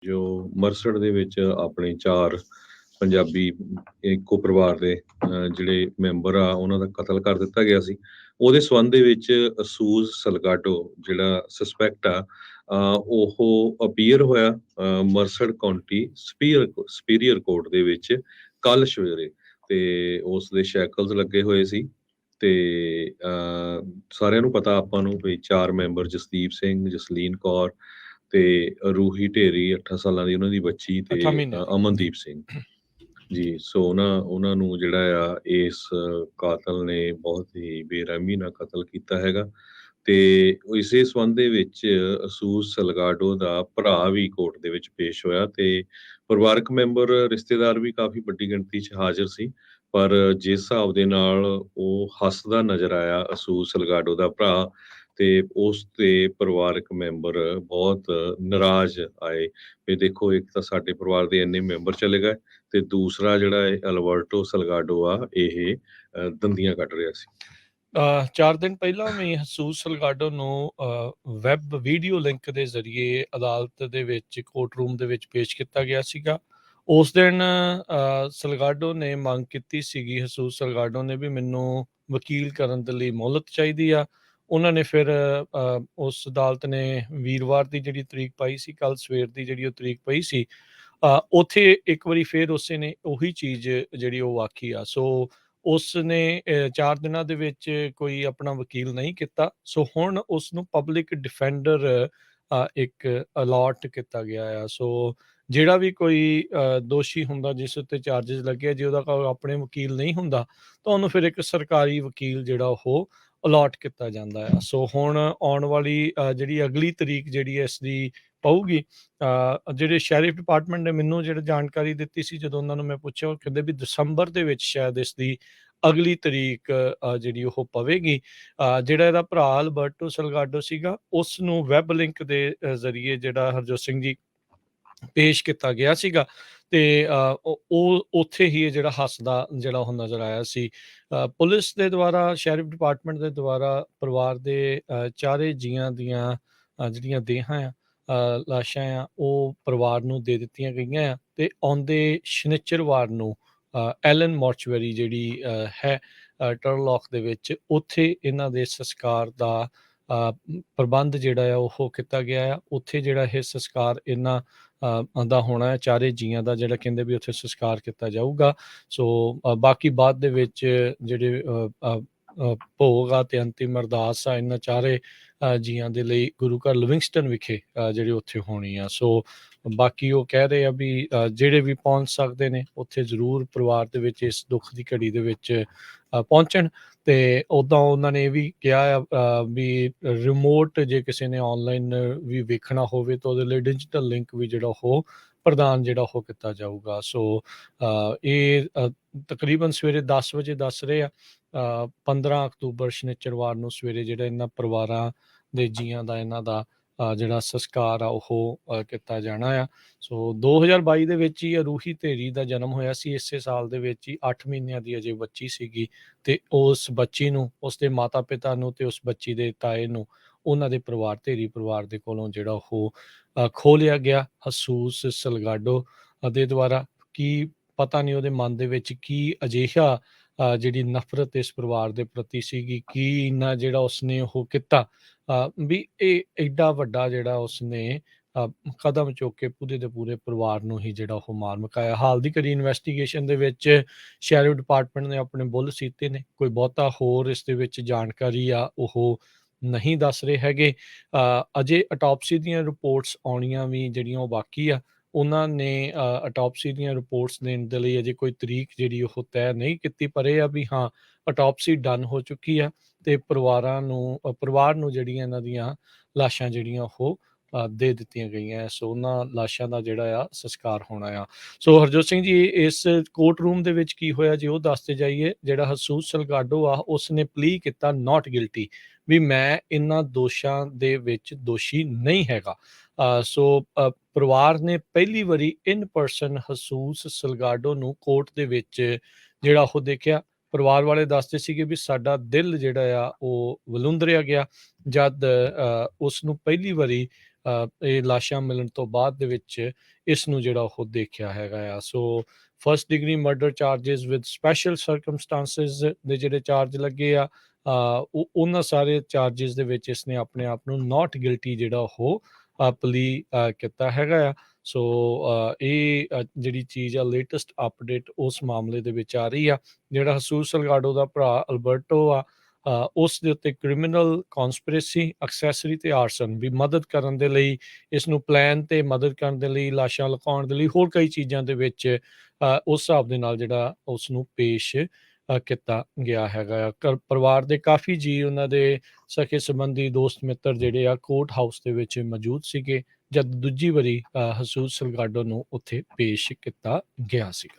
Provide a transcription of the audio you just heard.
ਜੋ ਮਰਸਡ ਦੇ ਵਿੱਚ ਆਪਣੇ 4 ਪੰਜਾਬੀ ਇੱਕੋ ਪਰਿਵਾਰ ਦੇ ਜਿਹੜੇ ਮੈਂਬਰ ਆ ਉਹਨਾਂ ਦਾ ਕਤਲ ਕਰ ਦਿੱਤਾ ਗਿਆ ਸੀ। ਉਹਦੇ ਸੰਬੰਧ ਦੇ ਵਿੱਚ ਅਸੂਜ਼ ਸਲਗਾਡੋ ਜਿਹੜਾ ਸਸਪੈਕਟ ਆ ਉਹ ਅਪੀਅਰ ਹੋਇਆ ਮਰਸਡ ਕਾਉਂਟੀ ਸੁਪੀਰੀਅਰ ਕੋਰਟ ਦੇ ਵਿੱਚ ਕੱਲ ਸਵੇਰੇ ਤੇ ਉਸ ਦੇ ਸ਼ੈਕਲਸ ਲੱਗੇ ਹੋਏ ਸੀ। ਤੇ ਸਾਰਿਆਂ ਨੂੰ ਪਤਾ ਆਪਾਂ ਨੂੰ ਵੀ 4 ਮੈਂਬਰ ਜਸਦੀਪ ਸਿੰਘ, ਜਸਲੀਨ ਕੌਰ ਤੇ ਰੂਹੀ ਢੇਰੀ 8 ਸਾਲਾਂ ਦੀ ਉਹਨਾਂ ਦੀ ਬੱਚੀ ਤੇ 8 ਮਹੀਨਿਆਂ ਦੀ। ਅਮਨਦੀਪ ਸਿੰਘ ਜੀ। ਸੋ ਉਹਨਾਂ ਨੂੰ ਜਿਹੜਾ ਆ ਇਸ ਕਾਤਲ ਨੇ ਬਹੁਤ ਹੀ ਬੇਰਹਿਮੀ ਨਾਲ ਕਤਲ ਕੀਤਾ ਹੈਗਾ ਤੇ ਇਸੇ ਸੰਬੰਧ ਦੇ ਵਿੱਚ ਅਸੂਸ ਸਲਗਾਡੋ ਦਾ ਭਰਾ ਵੀ ਕੋਰਟ ਦੇ ਵਿੱਚ ਪੇਸ਼ ਹੋਇਆ ਤੇ ਪਰਿਵਾਰਕ ਮੈਂਬਰ ਰਿਸ਼ਤੇਦਾਰ ਵੀ ਕਾਫੀ ਵੱਡੀ ਗਿਣਤੀ 'ਚ ਹਾਜ਼ਰ ਸੀ। ਪਰ ਜਿਸ ਹਿਸਾਬ ਦੇ ਨਾਲ ਉਹ ਹੱਸਦਾ ਨਜ਼ਰ ਆਇਆ ਅਸੂਸ ਸਲਗਾਡੋ ਦਾ ਭਰਾ ਤੇ ਉਸ ਦੇ ਪਰਿਵਾਰਕ ਮੈਂਬਰ ਬਹੁਤ ਨਾਰਾਜ਼ ਆਏ ਵੀ ਦੇਖੋ ਇੱਕ ਤਾਂ ਸਾਡੇ ਪਰਿਵਾਰ ਦੇ ਇੰਨੇ ਮੈਂਬਰ ਚਲੇ ਗਏ ਤੇ ਦੂਸਰਾ ਜਿਹੜਾ ਇਹ ਅਲਬਰਟੋ ਸਲਗਾਡੋ ਆ ਇਹ ਦੰਦੀਆਂ ਕੱਢ ਰਿਹਾ ਸੀ। 4 ਦਿਨ ਪਹਿਲਾਂ ਵੀ ਹਸੂਸ ਸਲਗਾਡੋ ਨੂੰ ਵੈਬ ਵੀਡੀਓ ਲਿੰਕ ਦੇ ਜ਼ਰੀਏ ਅਦਾਲਤ ਦੇ ਵਿੱਚ ਕੋਰਟ ਰੂਮ ਦੇ ਵਿੱਚ ਪੇਸ਼ ਕੀਤਾ ਗਿਆ ਸੀਗਾ। ਉਸ ਦਿਨ ਸਲਗਾਡੋ ਨੇ ਮੰਗ ਕੀਤੀ ਸੀਗੀ, ਹਸੂਸ ਸਲਗਾਡੋ ਨੇ, ਵੀ ਮੈਨੂੰ ਵਕੀਲ ਕਰਨ ਦੇ ਲਈ ਮੋਹਲਤ ਚਾਹੀਦੀ ਆ। ਉਹਨਾਂ ਨੇ ਫਿਰ ਉਸ ਅਦਾਲਤ ਨੇ ਵੀਰਵਾਰ ਦੀ ਜਿਹੜੀ ਤਰੀਕ ਪਾਈ ਸੀ, ਕੱਲ ਸਵੇਰ ਦੀ ਜਿਹੜੀ ਉਹ ਤਰੀਕ ਪਈ ਸੀ, ਉੱਥੇ ਇੱਕ ਵਾਰੀ ਫਿਰ ਉਸੇ ਨੇ ਉਹੀ ਚੀਜ਼ ਜਿਹੜੀ ਉਹ ਆਖੀ ਆ। ਸੋ ਉਸ ਨੇ 4 ਦਿਨਾਂ ਦੇ ਵਿੱਚ ਕੋਈ ਆਪਣਾ ਵਕੀਲ ਨਹੀਂ ਕੀਤਾ। ਸੋ ਹੁਣ ਉਸ ਨੂੰ ਪਬਲਿਕ ਡਿਫੈਂਡਰ ਇੱਕ ਅਲਾਟ ਕੀਤਾ ਗਿਆ ਆ। ਸੋ ਜਿਹੜਾ ਵੀ ਕੋਈ ਦੋਸ਼ੀ ਹੁੰਦਾ ਜਿਸ ਉੱਤੇ ਚਾਰਜਿਸ ਲੱਗੇ, ਜੇ ਉਹਦਾ ਕੋਈ ਆਪਣੇ ਵਕੀਲ ਨਹੀਂ ਹੁੰਦਾ ਤਾਂ ਉਹਨੂੰ ਫਿਰ ਇੱਕ ਸਰਕਾਰੀ ਵਕੀਲ ਜਿਹੜਾ ਉਹ ਅਲਾਟ ਕੀਤਾ ਜਾਂਦਾ ਆ। ਸੋ ਹੁਣ ਆਉਣ ਵਾਲੀ ਜਿਹੜੀ ਅਗਲੀ ਤਰੀਕ ਜਿਹੜੀ ਇਸ ਦੀ ਪਊਗੀ, ਜਿਹੜੇ ਸ਼ੈਰਿਫ ਡਿਪਾਰਟਮੈਂਟ ਨੇ ਮੈਨੂੰ ਜਿਹੜੀ ਜਾਣਕਾਰੀ ਦਿੱਤੀ ਸੀ, ਜਦੋਂ ਉਹਨਾਂ ਨੂੰ ਮੈਂ ਪੁੱਛਿਆ, ਉਹ ਕਹਿੰਦੇ ਵੀ ਦਸੰਬਰ ਦੇ ਵਿੱਚ ਸ਼ਾਇਦ ਇਸ ਦੀ ਅਗਲੀ ਤਰੀਕ ਜਿਹੜੀ ਉਹ ਪਵੇਗੀ। ਜਿਹੜਾ ਇਹਦਾ ਭਰਾ ਅਲਬਰਟੋ ਸਲਗਾਡੋ ਸੀਗਾ, ਉਸ ਨੂੰ ਵੈਬ ਲਿੰਕ ਦੇ ਜ਼ਰੀਏ ਜਿਹੜਾ ਹਰਜੋਤ ਸਿੰਘ ਜੀ ਪੇਸ਼ ਕੀਤਾ ਗਿਆ ਸੀਗਾ ਤੇ ਉਹ ਉੱਥੇ ਹੀ ਇਹ ਜਿਹੜਾ ਹੱਸਦਾ ਜਿਹੜਾ ਉਹ ਨਜ਼ਰ ਆਇਆ ਸੀ। ਪੁਲਿਸ ਦੇ ਦੁਆਰਾ, ਸ਼ੈਰਿਫ ਡਿਪਾਰਟਮੈਂਟ ਦੇ ਦੁਆਰਾ ਪਰਿਵਾਰ ਦੇ ਚਾਰੇ ਜੀਆਂ ਦੀਆਂ ਜਿਹੜੀਆਂ ਦੇਹਾਂ ਆ, ਲਾਸ਼ਾਂ ਆ, ਉਹ ਪਰਿਵਾਰ ਨੂੰ ਦੇ ਦਿੱਤੀਆਂ ਗਈਆਂ ਆ ਤੇ ਆਉਂਦੇ ਸ਼ਨੀਚਰਵਾਰ ਨੂੰ ਐਲਨ ਮੋਰਚੁਅਰੀ ਜਿਹੜੀ ਹੈ ਟਰਲੋਕ ਦੇ ਵਿੱਚ, ਉੱਥੇ ਇਹਨਾਂ ਦੇ ਸੰਸਕਾਰ ਦਾ ਪ੍ਰਬੰਧ ਜਿਹੜਾ ਆ ਉਹ ਕੀਤਾ ਗਿਆ ਆ। ਉੱਥੇ ਜਿਹੜਾ ਇਹ ਸੰਸਕਾਰ ਇਹਨਾਂ ਦਾ ਹੋਣਾ ਹੈ, ਚਾਰੇ ਜੀਆਂ ਦਾ, ਜਿਹੜਾ ਕਹਿੰਦੇ ਵੀ ਉੱਥੇ ਸੰਸਕਾਰ ਕੀਤਾ ਜਾਊਗਾ। ਸੋ ਬਾਕੀ ਬਾਅਦ ਦੇ ਵਿੱਚ ਜਿਹੜੇ ਭੋਗ ਆ ਤੇ ਅੰਤਿਮ ਅਰਦਾਸ ਆ ਇਹਨਾਂ ਚਾਰੇ ਜੀਆਂ ਦੇ ਲਈ ਗੁਰੂ ਘਰ ਲਿਵਿੰਗਸਟਨ ਵਿਖੇ ਜਿਹੜੇ ਉੱਥੇ ਹੋਣੀ ਆ। ਸੋ ਬਾਕੀ ਉਹ ਕਹਿ ਰਹੇ ਆ ਵੀ ਜਿਹੜੇ ਵੀ ਪਹੁੰਚ ਸਕਦੇ ਨੇ ਉੱਥੇ ਜ਼ਰੂਰ ਪਰਿਵਾਰ ਦੇ ਵਿੱਚ ਇਸ ਦੁੱਖ ਦੀ ਘੜੀ ਦੇ ਵਿੱਚ ਪਹੁੰਚਣ। ਤੇ ਉੱਦਾਂ ਉਹਨਾਂ ਨੇ ਇਹ ਵੀ ਕਿਹਾ ਆ ਵੀ ਰਿਮੋਟ ਜੇ ਕਿਸੇ ਨੇ ਆਨਲਾਈਨ ਵੀ ਵੇਖਣਾ ਹੋਵੇ ਤਾਂ ਉਹਦੇ ਲਈ ਡਿਜੀਟਲ ਲਿੰਕ ਵੀ ਜਿਹੜਾ ਉਹ ਪ੍ਰਦਾਨ ਜਿਹੜਾ ਉਹ ਕੀਤਾ ਜਾਊਗਾ। ਸੋ ਇਹ ਤਕਰੀਬਨ ਸਵੇਰੇ 10 ਵਜੇ ਦੱਸ ਰਹੇ ਆ, 15 ਅਕਤੂਬਰ ਸ਼ਨੀਚਰਵਾਰ ਨੂੰ ਸਵੇਰੇ ਜਿਹੜਾ ਇਹਨਾਂ ਪਰਿਵਾਰਾਂ ਦੇ ਜੀਆਂ ਦਾ ਇਹਨਾਂ ਦਾ ਜਿਹੜਾ ਸੰਸਕਾਰ ਆ ਉਹ ਕੀਤਾ ਜਾਣਾ ਆ। ਸੋ 2022 ਦੇ ਵਿੱਚ ਹੀ ਰੂਹੀ ਢੇਰੀ ਦਾ ਜਨਮ ਹੋਇਆ ਸੀ। ਇਸੇ ਸਾਲ ਦੇ ਵਿੱਚ ਹੀ 8 ਮਹੀਨਿਆਂ ਦੀ ਅਜੇ ਬੱਚੀ ਸੀਗੀ ਤੇ ਉਸ ਬੱਚੀ ਨੂੰ, ਉਸ ਦੇ ਮਾਤਾ ਪਿਤਾ ਨੂੰ ਤੇ ਉਸ ਬੱਚੀ ਦੇ ਤਾਏ ਨੂੰ ਉਹਨਾਂ ਦੇ ਢੇਰੀ ਪਰਿਵਾਰ ਦੇ ਕੋਲੋਂ ਜਿਹੜਾ ਉਹ ਖੋਹ ਲਿਆ ਗਿਆ ਹਸੂਸ ਸਲਗਾਡੋ ਦੇ ਦੁਆਰਾ। ਕੀ ਪਤਾ ਨਹੀਂ ਉਹਦੇ ਮਨ ਦੇ ਵਿੱਚ ਕੀ ਅਜਿਹਾ ਜਿਹੜੀ ਨਫ਼ਰਤ ਇਸ ਪਰਿਵਾਰ ਦੇ ਪ੍ਰਤੀ ਸੀਗੀ, ਕੀ ਇੰਨਾ ਜਿਹੜਾ ਉਸਨੇ ਉਹ ਕੀਤਾ ਵੀ ਇਹ ਐਡਾ ਵੱਡਾ ਜਿਹੜਾ ਉਸਨੇ ਕਦਮ ਚੁੱਕ ਕੇ ਪੂਰੇ ਦੇ ਪੂਰੇ ਪਰਿਵਾਰ ਨੂੰ ਹੀ ਜਿਹੜਾ ਉਹ ਮਾਰ ਮੁਕਾਇਆ। ਹਾਲ ਦੀ ਘੜੀ ਇਨਵੈਸਟੀਗੇਸ਼ਨ ਦੇ ਵਿੱਚ ਸ਼ੈਰਿਫ ਡਿਪਾਰਟਮੈਂਟ ਨੇ ਆਪਣੇ ਬੁੱਲ ਸੀਤੇ ਨੇ, ਕੋਈ ਬਹੁਤਾ ਹੋਰ ਇਸ ਦੇ ਵਿੱਚ ਜਾਣਕਾਰੀ ਆ ਉਹ ਨਹੀਂ ਦੱਸ ਰਹੇ ਹੈਗੇ। ਅਜੇ ਅਟੋਪਸੀ ਦੀਆਂ ਰਿਪੋਰਟਸ ਆਉਣੀਆਂ ਵੀ ਜਿਹੜੀਆਂ ਉਹ ਬਾਕੀ ਆ। ਉਹਨਾਂ ਨੇ ਅਟੋਪਸੀ ਦੀਆਂ ਰਿਪੋਰਟਸ ਦੇਣ ਦੇ ਲਈ ਅਜੇ ਕੋਈ ਤਰੀਕ ਜਿਹੜੀ ਉਹ ਤੈਅ ਨਹੀਂ ਕੀਤੀ, ਪਰ ਇਹ ਆ ਵੀ ਹਾਂ ਅਟੋਪਸੀ ਡਨ ਹੋ ਚੁੱਕੀ ਆ ਤੇ ਪਰਿਵਾਰ ਨੂੰ ਜਿਹੜੀਆਂ ਇਹਨਾਂ ਦੀਆਂ ਲਾਸ਼ਾਂ ਜਿਹੜੀਆਂ ਉਹ ਦੇ ਦਿੱਤੀਆਂ ਗਈਆਂ। ਸੋ ਉਹਨਾਂ ਲਾਸ਼ਾਂ ਦਾ ਜਿਹੜਾ ਆ ਸੰਸਕਾਰ ਹੋਣਾ ਆ। ਸੋ ਹਰਜੋਤ ਸਿੰਘ ਜੀ, ਇਸ ਕੋਰਟ ਰੂਮ ਦੇ ਵਿੱਚ ਕੀ ਹੋਇਆ ਜੇ ਉਹ ਦੱਸਦੇ ਜਾਈਏ। ਜਿਹੜਾ ਹਸੂਸ ਸਲਗਾਡੋ ਆ ਉਸਨੇ ਪਲੀ ਕੀਤਾ ਨਾਟ ਗਿਲਟੀ, ਵੀ ਮੈਂ ਇਹਨਾਂ ਦੋਸ਼ਾਂ ਦੇ ਵਿੱਚ ਦੋਸ਼ੀ ਨਹੀਂ ਹੈਗਾ। ਸੋ ਪਰਿਵਾਰ ਨੇ ਪਹਿਲੀ ਵਾਰੀ ਇਨ ਪਰਸਨ ਹਸੂਸ ਸਲਗਾਡੋ ਨੂੰ ਕੋਰਟ ਦੇ ਵਿੱਚ ਜਿਹੜਾ ਉਹ ਦੇਖਿਆ। ਪਰਿਵਾਰ ਵਾਲੇ ਦੱਸਦੇ ਸੀਗੇ ਵੀ ਸਾਡਾ ਦਿਲ ਜਿਹੜਾ ਆ ਉਹ ਵਲੂੰਦਰਿਆ ਗਿਆ ਜਦ ਉਸ ਨੂੰ ਪਹਿਲੀ ਵਾਰੀ ਇਹ ਲਾਸ਼ਾਂ ਮਿਲਣ ਤੋਂ ਬਾਅਦ ਦੇ ਵਿੱਚ ਇਸ ਨੂੰ ਜਿਹੜਾ ਉਹ ਦੇਖਿਆ ਹੈਗਾ ਆ। So first degree murder charges with special circumstances ਦੇ ਜਿਹੜੇ ਚਾਰਜ ਲੱਗੇ ਆ, ਉਹਨਾਂ ਸਾਰੇ ਚਾਰजेस ਦੇ ਵਿੱਚ ਇਸਨੇ ਆਪਣੇ ਆਪ ਨੂੰ ਨਾਟ ਗਿਲਟੀ ਜਿਹੜਾ ਉਹ ਪਲੀ ਕੀਤਾ ਹੈਗਾ ਆ। ਸੋ ਇਹ ਜਿਹੜੀ ਚੀਜ਼ ਆ ਲੇਟੈਸਟ ਅਪਡੇਟ ਉਸ ਮਾਮਲੇ ਦੇ ਵਿੱਚ ਆ ਰਹੀ ਆ। ਜਿਹੜਾ ਹਸੂਸ ਸਲਗਾਡੋ ਦਾ ਭਰਾ ਅਲਬਰਟੋ ਆ, ਉਸ ਦੇ ਉੱਤੇ ਕ੍ਰਿਮੀਨਲ ਕੌਨਸਪੀਰੇਸੀ, ਐਕਸੈਸਰੀ ਤੇ ਆਰਸਨ ਵੀ ਮਦਦ ਕਰਨ ਦੇ ਲਈ, ਇਸ ਨੂੰ ਪਲਾਨ ਤੇ ਮਦਦ ਕਰਨ ਦੇ ਲਈ, ਲਾਸ਼ਾਂ ਲੁਕਾਉਣ ਦੇ ਲਈ, ਹੋਰ ਕਈ ਚੀਜ਼ਾਂ ਦੇ ਵਿੱਚ ਉਸ ਹਿਸਾਬ ਦੇ ਨਾਲ ਜਿਹੜਾ ਉਸ ਨੂੰ ਪੇਸ਼ ਕੀਤਾ ਗਿਆ ਹੈਗਾ ਆ। ਪਰਿਵਾਰ ਦੇ ਕਾਫੀ ਜੀ, ਉਹਨਾਂ ਦੇ ਸਕੇ ਸੰਬੰਧੀ, ਦੋਸਤ ਮਿੱਤਰ ਜਿਹੜੇ ਆ ਕੋਰਟ ਹਾਊਸ ਦੇ ਵਿੱਚ ਮੌਜੂਦ ਸੀਗੇ ਜਦ ਦੂਜੀ ਵਾਰੀ ਹਸੂਸ ਸਲਗਾਡੋ ਨੂੰ ਉੱਥੇ ਪੇਸ਼ ਕੀਤਾ ਗਿਆ ਸੀਗਾ।